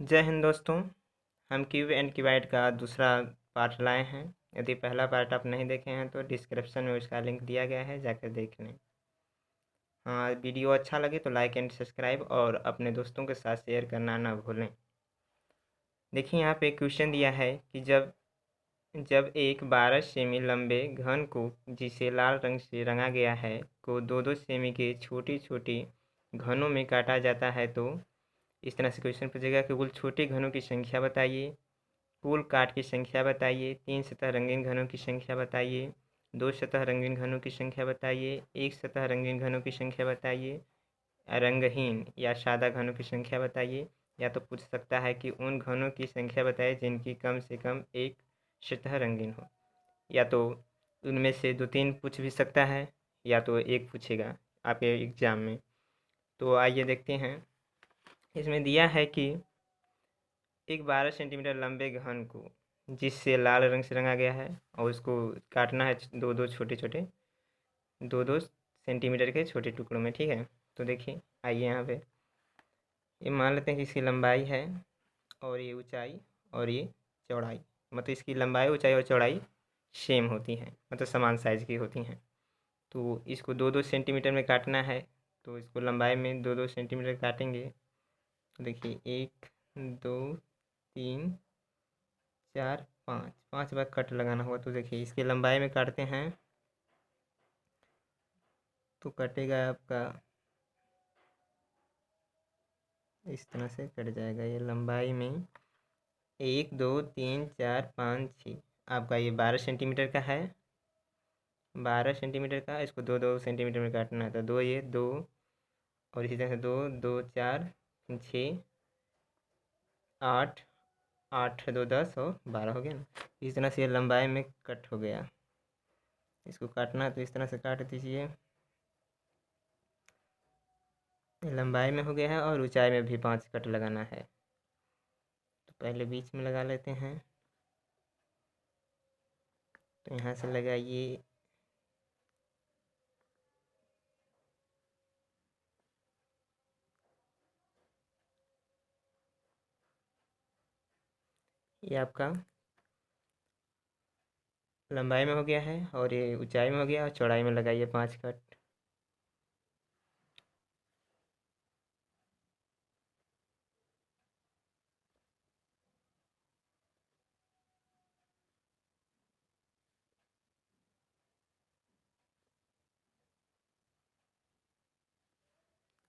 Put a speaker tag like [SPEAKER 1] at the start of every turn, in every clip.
[SPEAKER 1] जय हिंद दोस्तों। हम क्यूब एंड क्यूबाइड का दूसरा पार्ट लाए हैं। यदि पहला पार्ट आप नहीं देखे हैं तो डिस्क्रिप्शन में उसका लिंक दिया गया है, जाकर देख लें। हाँ, वीडियो अच्छा लगे तो लाइक एंड सब्सक्राइब और अपने दोस्तों के साथ शेयर करना ना भूलें। देखिए यहाँ पे क्वेश्चन दिया है कि जब जब एक 12 सेमी लंबे घन को जिसे लाल रंग से रंगा गया है को 2-2 सेमी के छोटी छोटी घनों में काटा जाता है तो इस तरह से क्वेश्चन पूछेगा कि कुल छोटे घनों की संख्या बताइए, कुल काट की संख्या बताइए, 3 सतह रंगीन घनों की संख्या बताइए, 2 सतह रंगीन घनों की संख्या बताइए, 1 सतह रंगीन घनों की संख्या बताइए, रंगहीन या सादा घनों की संख्या बताइए। या तो पूछ सकता है कि उन घनों की संख्या बताइए जिनकी कम से कम एक सतह रंगीन हो। या तो उनमें से 2-3 पूछ भी सकता है, या तो एक पूछेगा आपके एग्जाम में। तो आइए देखते हैं। इसमें दिया है कि एक 12 सेंटीमीटर लंबे घन को जिससे लाल रंग से रंगा गया है और उसको काटना है दो दो छोटे छोटे 2-2 सेंटीमीटर के छोटे टुकड़ों में। ठीक है, तो देखिए आइए यहाँ पे ये मान लेते हैं कि इसकी लंबाई है और ये ऊंचाई और ये चौड़ाई, मतलब इसकी लंबाई ऊंचाई और चौड़ाई सेम होती है, मतलब समान साइज़ की होती हैं। तो इसको 2-2 सेंटीमीटर में काटना है, तो इसको लंबाई में 2-2 सेंटीमीटर काटेंगे। तो देखिए 1 2 3 4 5 5 बार कट लगाना होगा। तो देखिए इसकी लंबाई में काटते हैं तो कटेगा आपका इस तरह से कट जाएगा। ये लंबाई में 1 2 3 4 5 6 आपका ये 12 सेंटीमीटर का है। 12 सेंटीमीटर का इसको 2-2 सेंटीमीटर में काटना है, तो 2 ये 2 और इसी तरह से 2 2 4 6 8 8 2 10 और 12 हो गया ना। इस तरह से ये लंबाई में कट हो गया। इसको काटना है तो इस तरह से काट दीजिए। लंबाई में हो गया है और ऊंचाई में भी 5 कट लगाना है। तो पहले बीच में लगा लेते हैं। तो यहाँ से लगाइए। ये आपका लंबाई में हो गया है और ये ऊंचाई में हो गया और चौड़ाई में लगाइए 5 कट।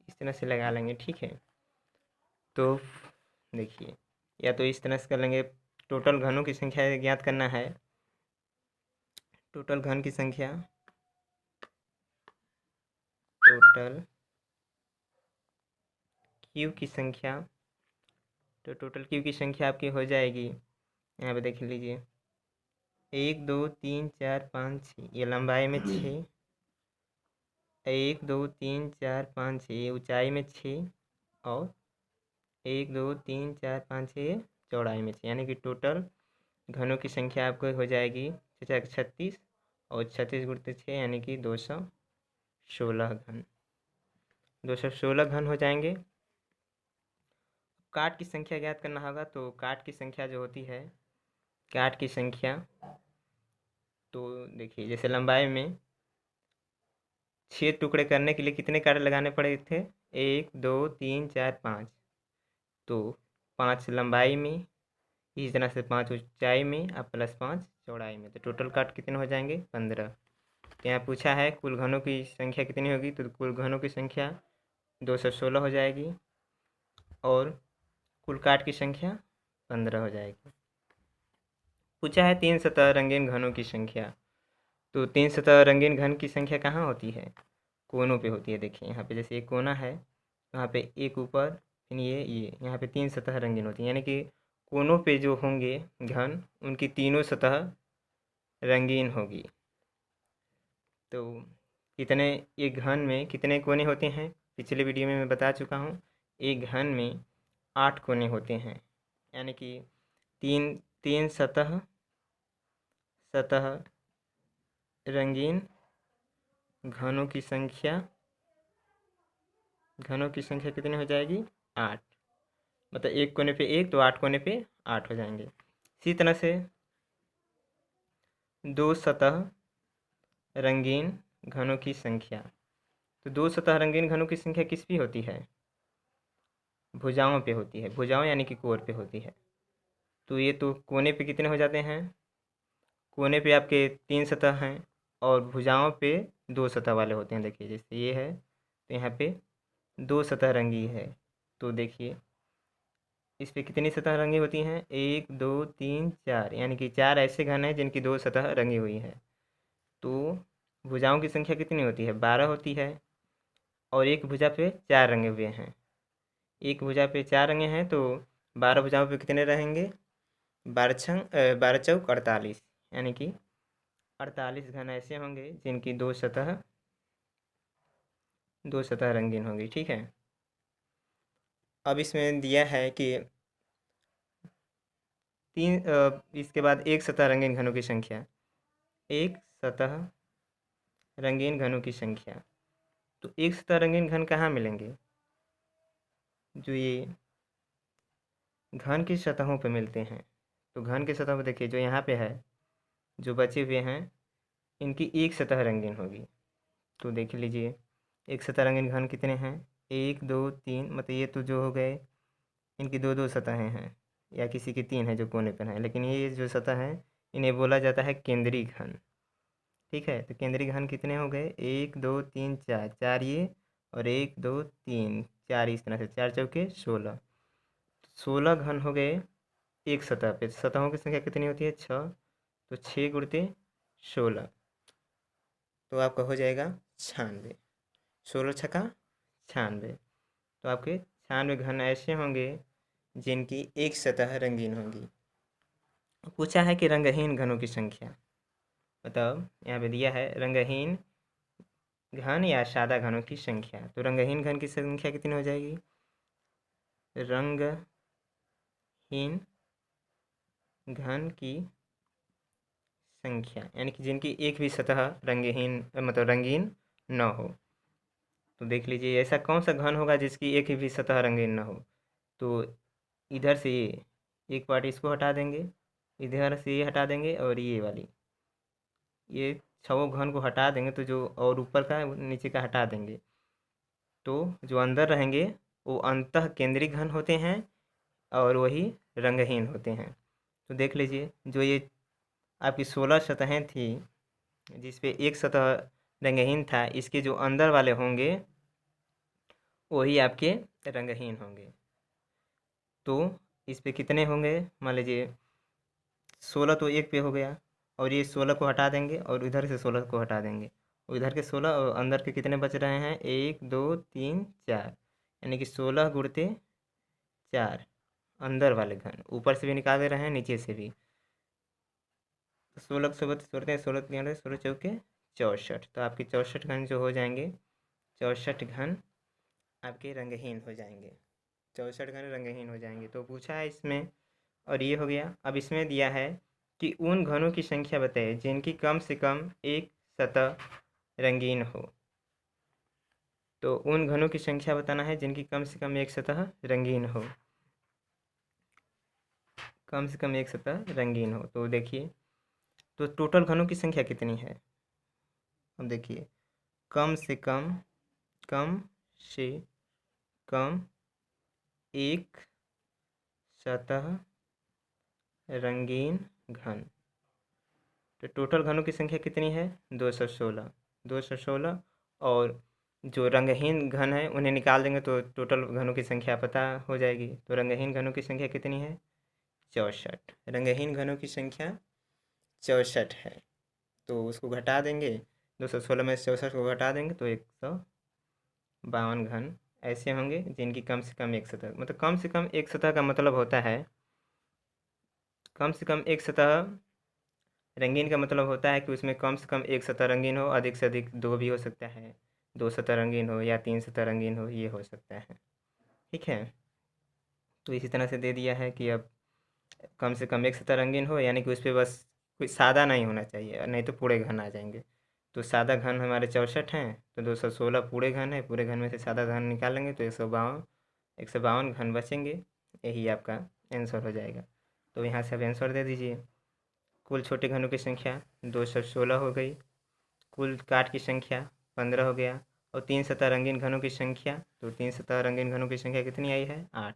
[SPEAKER 1] इस तरह से लगा लेंगे। ठीक है, तो देखिए या तो इस तरह से कर लेंगे। टोटल घनों की संख्या ज्ञात करना है। टोटल घन की संख्या, टोटल क्यूब की संख्या। तो टोटल क्यूब की संख्या आपकी हो जाएगी, यहाँ पे देख लीजिए 1 2 3 4 5 6, ये लंबाई में 6, 1 2 3 4 5 6 ये ऊंचाई में 6 और 1 2 3 4 5 6 ये चौड़ाई में 6, यानी कि टोटल घनों की संख्या आपको हो जाएगी 36 और 36 गुणित 6 यानी कि 216 घन। 216 घन हो जाएंगे। काट की संख्या ज्ञात करना होगा। तो काट की संख्या जो होती है, काट की संख्या, तो देखिए जैसे लंबाई में 6 टुकड़े करने के लिए कितने काट लगाने पड़े थे, 1 2 3 4 5। तो 5 लंबाई में, इसी तरह से 5 ऊंचाई में और प्लस 5 चौड़ाई में, तो टोटल काट कितने हो जाएंगे 15। तो यहाँ पूछा है कुल घनों की संख्या कितनी होगी, तो कुल घनों की संख्या 216 हो जाएगी और कुल काट की संख्या 15 हो जाएगी। पूछा है 3 सतह रंगीन घनों की संख्या। तो 3 सतह रंगीन घन की संख्या कहाँ होती है, कोनों पे होती है। देखिए यहाँ पे जैसे एक कोना है, यहाँ पे एक ऊपर, फिर ये यहाँ पे 3 सतह रंगीन होती है, यानी कि कोनों पे जो होंगे घन उनकी तीनों सतह रंगीन होगी। तो कितने, एक घन में कितने कोने होते हैं, पिछले वीडियो में मैं बता चुका हूँ। एक घन में 8 कोने होते हैं, यानी कि तीन तीन सतह सतह रंगीन घनों की संख्या, घनों की संख्या कितनी हो जाएगी 8। मतलब एक कोने पे एक तो 8 कोने पे 8 हो जाएंगे। इसी तरह से दो सतह रंगीन घनों की संख्या, तो दो सतह रंगीन घनों की संख्या किस पे होती है? भुजाओं पे होती है, भुजाओं यानी कि कोर पे होती है। तो ये तो कोने पे कितने हो जाते हैं? कोने पे आपके 3 सतह हैं और भुजाओं पे 2 सतह वाले होते हैं। देखिए जैसे ये है तो यहाँ पे 2 सतह रंगी है। तो देखिए इस पे कितनी सतह रंगी होती हैं? 1 2 3 4, यानी कि 4 ऐसे घन हैं जिनकी 2 सतह रंगी हुई है। तो भुजाओं की संख्या कितनी होती है? 12 होती है। और एक भुजा पे 4 रंगे हुए हैं, एक भुजा पे 4 रंगे हैं तो 12 भुजाओं पे कितने रहेंगे? 12 चौक 48, यानी कि 48 घन ऐसे होंगे जिनकी दो सतह रंगीन होंगी। ठीक है। अब इसमें दिया है कि इसके बाद एक सतह रंगीन घनों की संख्या, एक सतह रंगीन घनों की संख्या। तो एक सतह रंगीन घन कहाँ मिलेंगे? जो ये घन की सतहों पे मिलते हैं। तो घन की सतह पर देखिए जो यहाँ पे है, जो बचे हुए हैं इनकी एक सतह रंगीन होगी। तो देख लीजिए एक सतह रंगीन घन कितने हैं? 1 2 3, मतलब ये तो जो हो गए इनकी दो दो सतहें हैं, या किसी की 3 है जो कोने पर है, लेकिन ये जो सतह है इन्हें बोला जाता है केंद्रीय घन। ठीक है। तो केंद्रीय घन कितने हो गए? 1 2 3 4, 4 ये और 1 2 3 4, इस तरह से 4 चौके 16, 16 घन हो गए एक सतह पे। सतहों की संख्या कितनी होती है? 6, तो 6 गुणित 16, तो आपका हो जाएगा 96। 16 छक्का 96। तो आपके 96 घन ऐसे होंगे जिनकी एक सतह रंगीन होगी। पूछा है कि रंगहीन घनों की संख्या, मतलब यहाँ पे दिया है रंगहीन घन या सादा घनों की संख्या। तो रंगहीन घन की संख्या कितनी हो जाएगी? रंगहीन घन की संख्या, यानी कि जिनकी एक भी सतह रंगहीन मतलब रंगीन न हो। तो देख लीजिए ऐसा कौन सा घन होगा जिसकी एक भी सतह रंगीन न हो? तो इधर से ये एक पार्ट इसको हटा देंगे, इधर से ये हटा देंगे और ये वाली, ये छवों घन को हटा देंगे तो जो और ऊपर का नीचे का हटा देंगे, तो जो अंदर रहेंगे वो अंतः केंद्रीय घन होते हैं और वही रंगहीन होते हैं। तो देख लीजिए जो ये आपकी 16 सतहें थी जिस पे एक सतह रंगहीन था, इसके जो अंदर वाले होंगे वही आपके रंगहीन होंगे। तो इस पे कितने होंगे? मान लीजिए 16 तो एक पे हो गया, और ये 16 को हटा देंगे और इधर से 16 को हटा देंगे, उधर के 16 और अंदर के कितने बच रहे हैं? 1 2 3 4, यानी कि 16 गुणते 4 अंदर वाले घन, ऊपर से भी निकाल दे रहे हैं नीचे से भी। 16 16 सोलह 16 16 चौके 64, तो आपके 64 घन जो हो जाएंगे, 64 घन आपके रंगहीन हो जाएंगे, 64 घन रंगहीन हो जाएंगे। तो पूछा है इसमें, और ये हो गया। अब इसमें दिया है कि उन घनों की संख्या बताइए जिनकी कम से कम एक सतह रंगीन हो। तो उन घनों की संख्या बताना है जिनकी कम से कम एक सतह रंगीन हो, कम से कम एक सतह रंगीन हो। तो देखिए तो टोटल घनों की संख्या कितनी है? अब देखिए कम से कम, कम से कम एक सतह रंगीन घन। तो टोटल घनों की संख्या कितनी है? 216, 216। और जो रंगहीन घन है उन्हें निकाल देंगे तो टोटल घनों की संख्या पता हो जाएगी। तो रंगहीन घनों की संख्या कितनी है? 64। रंगहीन घनों की संख्या 64 है। तो उसको घटा देंगे, 216 में से 64 को घटा देंगे तो 152 घन ऐसे होंगे जिनकी कम से कम एक सतह, मतलब कम से कम एक सतह का मतलब होता है, कम से कम एक सतह रंगीन का मतलब होता है कि उसमें कम से कम एक सतह रंगीन हो, अधिक से अधिक दो भी हो सकता है, 2 सतह रंगीन हो या 3 सतह रंगीन हो, ये हो सकता है। ठीक है। तो इसी तरह से दे दिया है कि अब कम से कम एक सतह रंगीन हो, यानी कि उस पर बस कोई सादा नहीं होना चाहिए, नहीं तो पूरे घन आ जाएंगे। तो सादा घन हमारे 64 हैं, तो 216 पूरे घन है, पूरे घन में से सादा घन निकालेंगे तो 152 घन बचेंगे। यही आपका आंसर हो जाएगा। तो यहाँ से आप आंसर दे दीजिए। कुल छोटे घनों की संख्या 216 हो गई, कुल काट की संख्या 15 हो गया, और 3 सतह रंगीन घनों की संख्या, तो 3 सतह रंगीन घनों की संख्या कितनी आई है? 8,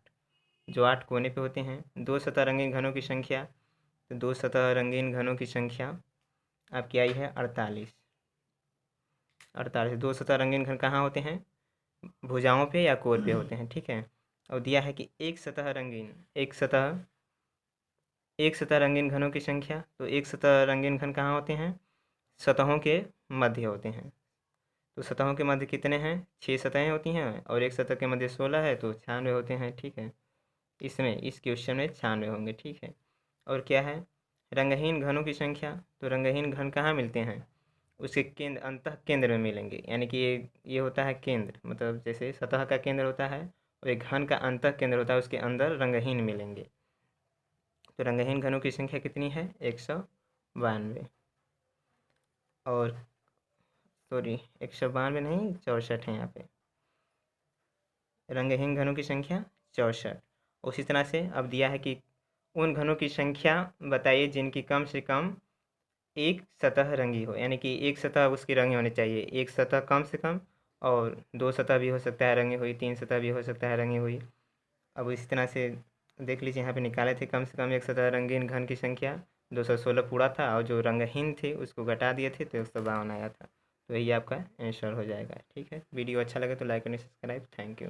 [SPEAKER 1] जो 8 कोने पे होते हैं। 2 सतह रंगीन घनों की संख्या, तो 2 सतह रंगीन घनों की संख्या आपकी आई है 48। 2 सतह रंगीन घन कहाँ होते हैं? भुजाओं पे या कोर पे होते हैं, ठीक है। और दिया है कि एक सतह रंगीन घनों की संख्या, तो एक सतह रंगीन घन कहाँ होते हैं? सतहों के मध्य होते हैं। तो सतहों के मध्य कितने हैं? 6 सतहें होती हैं, और एक सतह के मध्य 16 है, तो 96 होते हैं, ठीक है। इस क्वेश्चन में 96 होंगे, ठीक है। और क्या है? रंगहीन घनों की संख्या, तो रंगहीन घन कहाँ मिलते हैं? उसके केंद्र, अंतः केंद्र में मिलेंगे, यानी कि ये होता है केंद्र, मतलब जैसे सतह का केंद्र होता है और एक घन का अंतः केंद्र होता है, उसके अंदर रंगहीन मिलेंगे। तो रंगहीन घनों की संख्या कितनी है? 192। और सॉरी, 192 नहीं, 64 है यहाँ पे। रंगहीन घनों की संख्या 64। उसी तरह से अब दिया है कि उन घनों की संख्या बताइए जिनकी कम से कम एक सतह रंगी हो, यानी कि एक सतह उसकी रंगी होनी चाहिए, एक सतह कम से कम, और 2 सतह भी हो सकता है रंगी हुई, 3 सतह भी हो सकता है रंगी हुई। अब इसी तरह से देख लीजिए, यहाँ पे निकाले थे कम से कम एक सतह रंगीन घन की संख्या 216 पूरा था, और जो रंगहीन थे उसको घटा दिए थे, तो 152 आया था। तो यही आपका आंसर हो जाएगा, ठीक है। वीडियो अच्छा लगे तो like and subscribe. Thank you.